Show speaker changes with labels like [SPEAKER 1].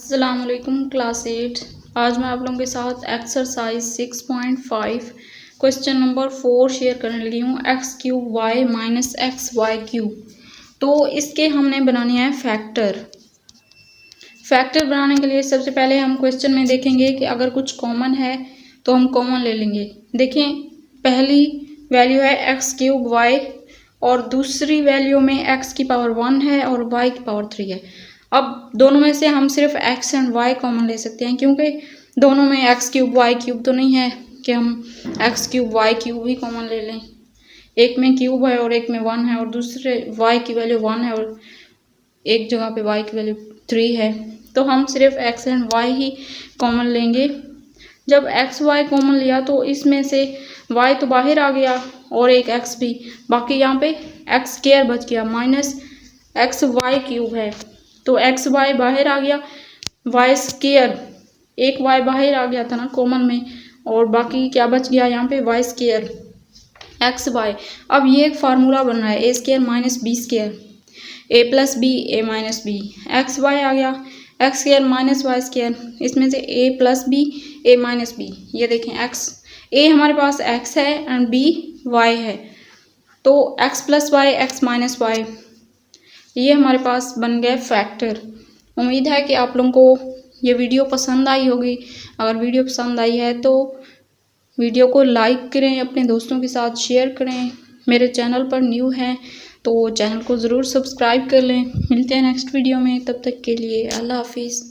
[SPEAKER 1] अस्सलाम वालेकुम क्लास 8। आज मैं आप लोगों के साथ एक्सरसाइज 6.5 क्वेश्चन नंबर 4 शेयर करने लगी हूँ। X cube Y minus X Y cube. तो इसके हमने बनाने हैं फैक्टर। फैक्टर बनाने के लिए सबसे पहले हम क्वेश्चन में देखेंगे कि अगर कुछ कॉमन है तो हम कॉमन ले लेंगे। देखें, पहली वैल्यू है एक्स क्यूब वाई और दूसरी वैल्यू में एक्स की पावर 1 है और वाई की पावर 3 है। अब दोनों में से हम सिर्फ एक्स एंड वाई कॉमन ले सकते हैं, क्योंकि दोनों में एक्स क्यूब वाई क्यूब तो नहीं है कि हम एक्स क्यूब वाई क्यूब ही कॉमन ले लें। एक में क्यूब है और एक में 1 है और दूसरे वाई की वैल्यू 1 है और एक जगह पे वाई की वैल्यू 3 है, तो हम सिर्फ x and why he common लेंगे। जब एक्स वाई कॉमन लिया तो इसमें से वाई तो बाहर आ गया और एक एक्स भी, बाकी यहाँ पे एक्स स्क्वायर बच गया माइनस एक्स वाई क्यूब है, तो एक्स वाई बाहर आ गया, वाई स्क्वायर एक वाई बाहर आ गया था ना कॉमन में, और बाकी क्या बच गया यहाँ पे वाई स्क्वायर एक्स वाई। अब ये एक फार्मूला बन रहा है A square minus B square, A plus B A minus B. X Y आ गया X square minus Y square, इसमें से A plus B A minus B. ये देखें, एक्स ए हमारे पास एक्स है एंड बी वाई है, तो X plus Y X minus Y, ये हमारे पास बन गए फैक्टर। उम्मीद है कि आप लोगों को ये वीडियो पसंद आई होगी। अगर वीडियो पसंद आई है तो वीडियो को लाइक करें, अपने दोस्तों के साथ शेयर करें। मेरे चैनल पर न्यू हैं तो चैनल को ज़रूर सब्सक्राइब कर लें। मिलते हैं नेक्स्ट वीडियो में, तब तक के लिए अल्लाह हाफिज़।